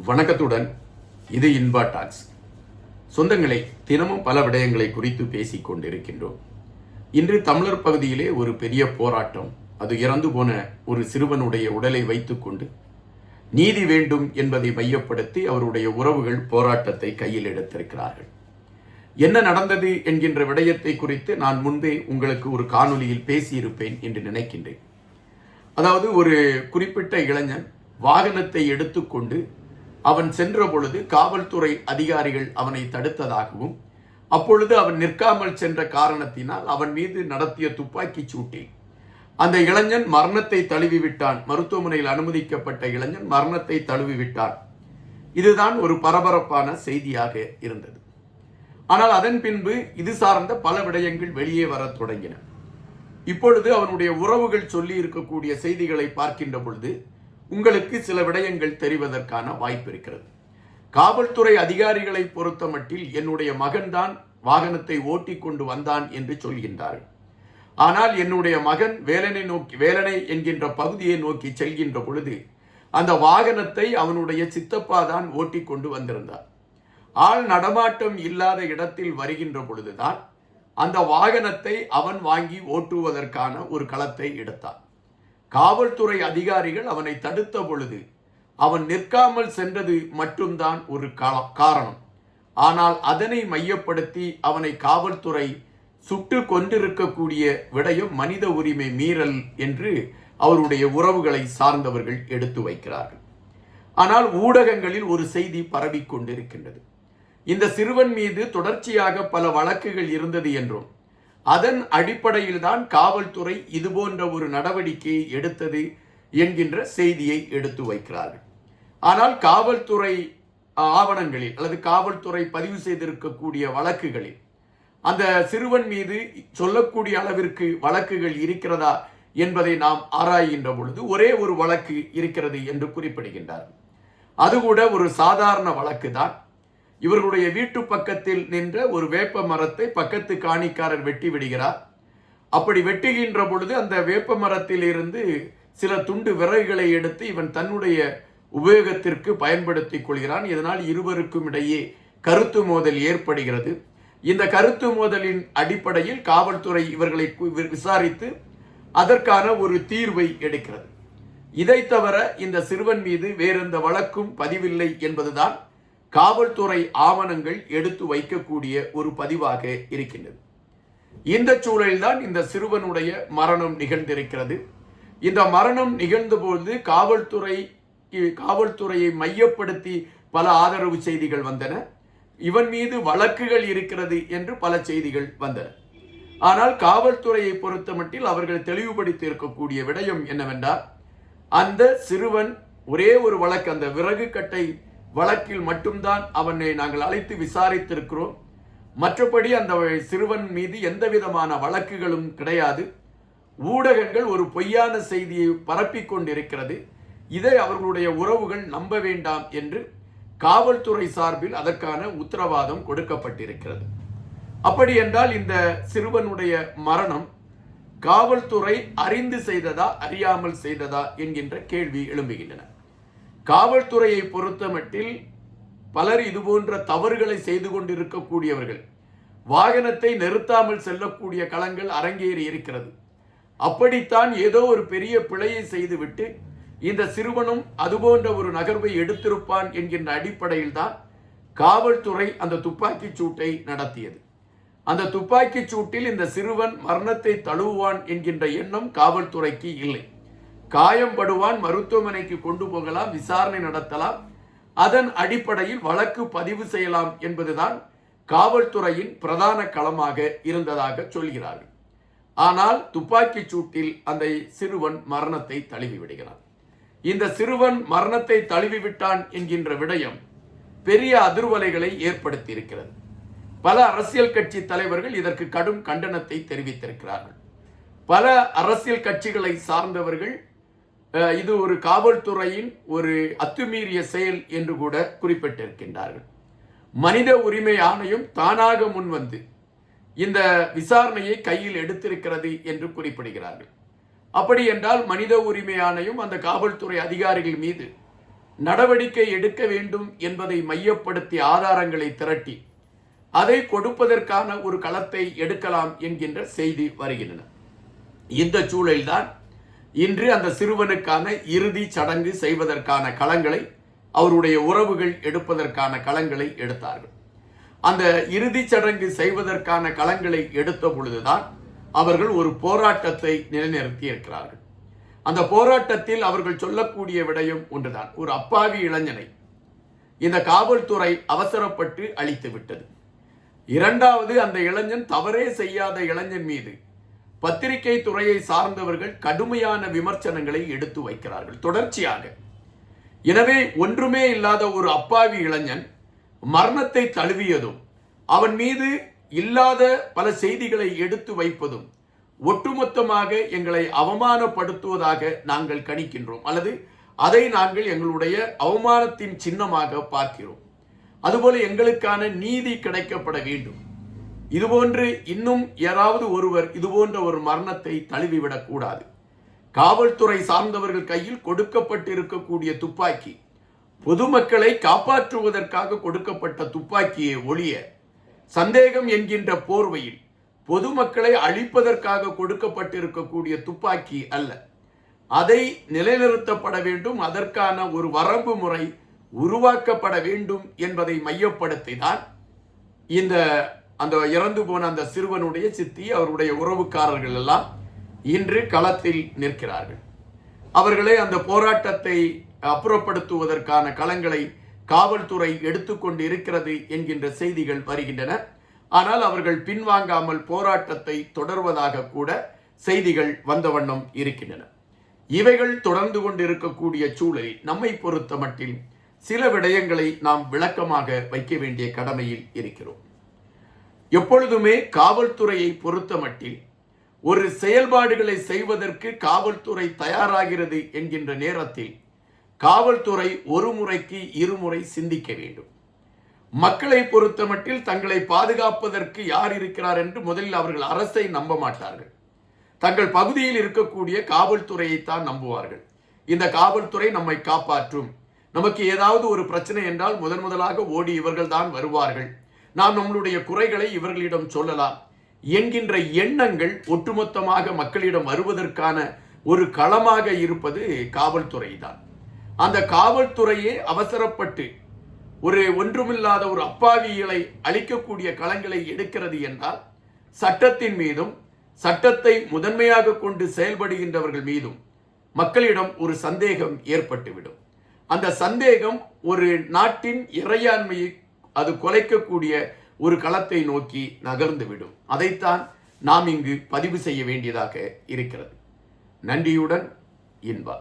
வணக்கத்துடன் இது இன்பா டாக்ஸ். சொந்தங்களை தினமும் பல விடயங்களை குறித்து பேசிக் கொண்டிருக்கின்றோம். இன்று தமிழர் பகுதியிலே ஒரு பெரிய போராட்டம். அது இறந்து போன ஒரு சிறுவனுடைய உடலை வைத்துக்கொண்டு நீதி வேண்டும் என்பதை மையப்படுத்தி அவருடைய உறவுகள் போராட்டத்தை கையில் எடுத்திருக்கிறார்கள். என்ன நடந்தது என்கின்ற விடயத்தை குறித்து நான் முன்பே உங்களுக்கு ஒரு காணொலியில் பேசியிருப்பேன் என்று நினைக்கின்றேன். அதாவது ஒரு குறிப்பிட்ட இளைஞன் வாகனத்தை எடுத்துக்கொண்டு அவன் சென்ற பொழுது காவல்துறை அதிகாரிகள் அவனை தடுத்ததாகவும், அப்பொழுது அவன் நிற்காமல் சென்ற காரணத்தினால் அவன் மீது நடத்திய துப்பாக்கிச் சூட்டில் அந்த இளைஞன் மரணத்தை தழுவிவிட்டான். மருத்துவமனையில் அனுமதிக்கப்பட்ட இளைஞன் மரணத்தை தழுவிவிட்டான். இதுதான் ஒரு பரபரப்பான செய்தியாக இருந்தது. ஆனால் அதன் பின்பு இது சார்ந்த பல விடயங்கள் வெளியே வர தொடங்கின. இப்பொழுது அவனுடைய உறவுகள் சொல்லி இருக்கக்கூடிய செய்திகளை பார்க்கின்ற பொழுது உங்களுக்கு சில விடயங்கள் தெரிவதற்கான வாய்ப்பு இருக்கிறது. காவல்துறை அதிகாரிகளை பொறுத்த மட்டில் என்னுடைய மகன்தான் வாகனத்தை ஓட்டி கொண்டு வந்தான் என்று சொல்கின்றார்கள். ஆனால் என்னுடைய மகன் வேலனை என்கின்ற பகுதியை நோக்கி செல்கின்ற பொழுது அந்த வாகனத்தை அவனுடைய சித்தப்பா தான் ஓட்டி கொண்டு வந்திருந்தார். ஆள் நடமாட்டம் இல்லாத இடத்தில் வருகின்ற பொழுதுதான் அந்த வாகனத்தை அவன் வாங்கி ஓட்டுவதற்கான ஒரு களத்தை எடுத்தான். காவல்துறை அதிகாரிகள் அவனை தடுத்த பொழுது அவன் நிற்காமல் சென்றது மட்டும்தான் ஒரு காரணம். ஆனால் அதனை மையப்படுத்தி அவனை காவல்துறை சுட்டு கொண்டிருக்கக்கூடிய விடயம் மனித உரிமை மீறல் என்று அவருடைய உறவுகளை சார்ந்தவர்கள் எடுத்து வைக்கிறார்கள். ஆனால் ஊடகங்களில் ஒரு செய்தி பரவிக்கொண்டிருக்கின்றது. இந்த சிறுவன் மீது தொடர்ச்சியாக பல வழக்குகள் இருந்தது என்றும், அதன் அடிப்படையில் தான் காவல்துறை இதுபோன்ற ஒரு நடவடிக்கையை எடுத்தது என்கின்ற செய்தியை எடுத்து வைக்கிறார்கள். ஆனால் காவல்துறை ஆவணங்களில் அல்லது காவல்துறை பதிவு செய்திருக்கக்கூடிய வழக்குகளில் அந்த சிறுவன் மீது சொல்லக்கூடிய அளவிற்கு வழக்குகள் இருக்கிறதா என்பதை நாம் ஆராய்கின்ற பொழுது ஒரே ஒரு வழக்கு இருக்கிறது என்று குறிப்பிடுகின்றார். அது கூட ஒரு சாதாரண வழக்கு தான். இவர்களுடைய வீட்டு பக்கத்தில் நின்ற ஒரு வேப்ப மரத்தை பக்கத்து காணிக்காரர் வெட்டி விடுகிறார். அப்படி வெட்டுகின்ற பொழுது அந்த வேப்ப மரத்தில் இருந்து சில துண்டு விறகுகளை எடுத்து இவன் தன்னுடைய உபயோகத்திற்கு பயன்படுத்திக் கொள்கிறான். இதனால் இருவருக்கும் இடையே கருத்து மோதல் ஏற்படுகிறது. இந்த கருத்து மோதலின் அடிப்படையில் காவல்துறை இவர்களை விசாரித்து அதற்கான ஒரு தீர்வை எடுக்கிறது. இதை தவிர இந்த சிறுவன் மீது வேறெந்த வழக்கும் பதிவில்லை என்பதுதான் காவல்துறை ஆவணங்கள் எடுத்து வைக்கக்கூடிய ஒரு பதிவாக இருக்கின்றது. இந்த சூழலில்தான் இந்த சிறுவனுடைய மரணம் நிகழ்ந்திருக்கிறது. இந்த மரணம் நிகழ்ந்தபோது காவல்துறையை மையப்படுத்தி பல ஆதரவு செய்திகள் வந்தன. இவன் மீது வழக்குகள் இருக்கிறது என்று பல செய்திகள் வந்தன. ஆனால் காவல்துறையை பொறுத்த மட்டில் அவர்கள் தெளிவுபடுத்தி இருக்கக்கூடிய விடயம் என்னவென்றால், அந்த சிறுவன் ஒரே ஒரு வழக்கு, அந்த விறகு கட்டை வழக்கில் மட்டும்தான் அவனை நாங்கள் அழைத்து விசாரித்திருக்கிறோம். மற்றபடி அந்த சிறுவன் மீது எந்த விதமான வழக்குகளும் கிடையாது. ஊடகங்கள் ஒரு பொய்யான செய்தியை பரப்பிக் கொண்டிருக்கிறது. இதை அவர்களுடைய உறவுகள் நம்ப வேண்டாம் என்று காவல்துறை சார்பில் அதற்கான உத்தரவாதம் கொடுக்கப்பட்டிருக்கிறது. அப்படி என்றால் இந்த சிறுவனுடைய மரணம் காவல்துறை அறிந்து செய்ததா அறியாமல் செய்ததா என்கின்ற கேள்வி எழும்புகின்றன. காவல்துறையை பொறுத்த மட்டில் பலர் இதுபோன்ற தவறுகளை செய்து கொண்டிருக்கக்கூடியவர்கள். வாகனத்தை நிறுத்தாமல் செல்லக்கூடிய களங்கள் அரங்கேறி இருக்கிறது. அப்படித்தான் ஏதோ ஒரு பெரிய பிழையை செய்துவிட்டு இந்த சிறுவனும் அதுபோன்ற ஒரு நகர்வை எடுத்திருப்பான் என்கின்ற அடிப்படையில் தான் காவல்துறை அந்த துப்பாக்கிச் சூட்டை நடத்தியது. அந்த துப்பாக்கிச் சூட்டில் இந்த சிறுவன் மரணத்தை தழுவுவான் என்கின்ற எண்ணம் காவல்துறைக்கு இல்லை. காயம்படுவான், மருத்துவமனைக்கு கொண்டு போகலாம், விசாரணை நடத்தலாம், அதன் அடிப்படையில் வழக்கு பதிவு செய்யலாம் என்பதுதான் காவல்துறையின் பிரதான களமாக இருந்ததாக சொல்கிறார்கள். ஆனால் துப்பாக்கிச் சூட்டில் அந்த சிறுவன் மரணத்தை தழுவி விடுகிறான். இந்த சிறுவன் மரணத்தை தழுவிவிட்டான் என்கின்ற விடயம் பெரிய அதிர்வலைகளை ஏற்படுத்தி இருக்கிறது. பல அரசியல் கட்சி தலைவர்கள் இதற்கு கடும் கண்டனத்தை தெரிவித்திருக்கிறார்கள். பல அரசியல் கட்சிகளை சார்ந்தவர்கள் இது ஒரு காவல்துறையின் ஒரு அத்துமீறிய செயல் என்று கூட குறிப்பிட்டிருக்கின்றார்கள். மனித உரிமை ஆணையம் தானாக முன்வந்து இந்த விசாரணையை கையில் எடுத்திருக்கிறது என்று குறிப்பிடுகிறார்கள். அப்படி என்றால் மனித உரிமை ஆணையம் அந்த காவல்துறை அதிகாரிகள் மீது நடவடிக்கை எடுக்க வேண்டும் என்பதை மையப்படுத்தி ஆதாரங்களை திரட்டி அதை கொடுப்பதற்கான ஒரு களத்தை எடுக்கலாம் என்கின்ற செய்தி வருகின்றன. இந்த சூழலில்தான் இன்று அந்த சிறுவனுக்கான இறுதி சடங்கு செய்வதற்கான களங்களை அவருடைய உறவுகள் எடுப்பதற்கான களங்களை எடுத்தார்கள். அந்த இறுதி சடங்கு செய்வதற்கான களங்களை எடுத்த பொழுதுதான் அவர்கள் ஒரு போராட்டத்தை நிலைநிறுத்தி இருக்கிறார்கள். அந்த போராட்டத்தில் அவர்கள் சொல்லக்கூடிய விடயம் ஒன்றுதான், ஒரு அப்பாவி இளைஞனை இந்த காவல்துறை அவசரப்பட்டு அழித்து விட்டது. இரண்டாவது, அந்த இளைஞன் தவறே செய்யாத இளைஞன் மீது பத்திரிகை துறையை சார்ந்தவர்கள் கடுமையான விமர்சனங்களை எடுத்து வைக்கிறார்கள் தொடர்ச்சியாக. எனவே ஒன்றுமே இல்லாத ஒரு அப்பாவி இளைஞன் மரணத்தை தழுவியதும் அவன் மீது இல்லாத பல செய்திகளை எடுத்து வைப்பதும் ஒட்டுமொத்தமாக எங்களை அவமானப்படுத்துவதாக நாங்கள் கணிக்கின்றோம், அல்லது அதை நாங்கள் எங்களுடைய அவமானத்தின் சின்னமாக பார்க்கிறோம். அதுபோல எங்களுக்கான நீதி கிடைக்கப்பட வேண்டும். இதுபோன்று இன்னும் யாராவது ஒருவர் இதுபோன்ற ஒரு மரணத்தை தழுவிவிடக் கூடாது. காவல்துறை சார்ந்தவர்கள் கையில் கொடுக்கப்பட்டிருக்கக்கூடிய துப்பாக்கி பொதுமக்களை காப்பாற்றுவதற்காக கொடுக்கப்பட்ட துப்பாக்கியை ஒழிய சந்தேகம் என்கின்ற போர்வையில் பொதுமக்களை அழிப்பதற்காக கொடுக்கப்பட்டிருக்கக்கூடிய துப்பாக்கி அல்ல. அதை நிலைநிறுத்தப்பட வேண்டும், அதற்கான ஒரு வரம்பு முறை உருவாக்கப்பட வேண்டும் என்பதை மையப்படுத்தி தான் அந்த இறந்து போன அந்த சிறுவனுடைய சித்தி, அவருடைய உறவுக்காரர்கள் எல்லாம் இன்று களத்தில் நிற்கிறார்கள். அவர்களே அந்த போராட்டத்தை அப்புறப்படுத்துவதற்கான களங்களை காவல்துறை எடுத்துக்கொண்டு இருக்கிறது என்கின்ற செய்திகள் வருகின்றன. ஆனால் அவர்கள் பின்வாங்காமல் போராட்டத்தை தொடர்வதாக கூட செய்திகள் வந்த வண்ணம் இருக்கின்றன. இவைகள் தொடர்ந்து கொண்டிருக்கக்கூடிய சூழலில் நம்மை பொறுத்த மட்டில் சில விடயங்களை நாம் விளக்கமாக வைக்க வேண்டிய கடமையில் இருக்கிறோம். எப்பொழுதுமே காவல்துறையை பொறுத்த மட்டில் ஒரு செயல்பாடுகளை செய்வதற்கு காவல்துறை தயாராகிறது என்கின்ற நேரத்தில் காவல்துறை ஒரு முறைக்கு இருமுறை சிந்திக்க வேண்டும். மக்களை பொறுத்த மட்டில் தங்களை பாதுகாப்பதற்கு யார் இருக்கிறார் என்று முதலில் அவர்கள் அரசை நம்ப மாட்டார்கள். தங்கள் பகுதியில் இருக்கக்கூடிய காவல்துறையைத்தான் நம்புவார்கள். இந்த காவல்துறை நம்மை காப்பாற்றும், நமக்கு ஏதாவது ஒரு பிரச்சனை என்றால் முதலாக ஓடி இவர்கள் தான் வருவார்கள், நாம் நம்மளுடைய குறைகளை இவர்களிடம் சொல்லலாம் என்கின்ற எண்ணங்கள் ஒட்டுமொத்தமாக மக்களிடம் வருவதற்கான ஒரு களமாக இருப்பது காவல்துறை தான். அந்த காவல்துறையே அவசரப்பட்டு ஒரு ஒன்றுமில்லாத ஒரு அப்பாவிகளை அழிக்கக்கூடிய களங்களை எடுக்கிறது என்றால் சட்டத்தின் மீதும் சட்டத்தை முதன்மையாக கொண்டு செயல்படுகின்றவர்கள் மீதும் மக்களிடம் ஒரு சந்தேகம் ஏற்பட்டுவிடும். அந்த சந்தேகம் ஒரு நாட்டின் இறையாண்மையை அது குலைக்கக்கூடிய ஒரு களத்தை நோக்கி நகர்ந்துவிடும். அதைத்தான் நாம் இங்கு பதிவு செய்ய வேண்டியதாக இருக்கிறது. நன்றியுடன் இன்பா.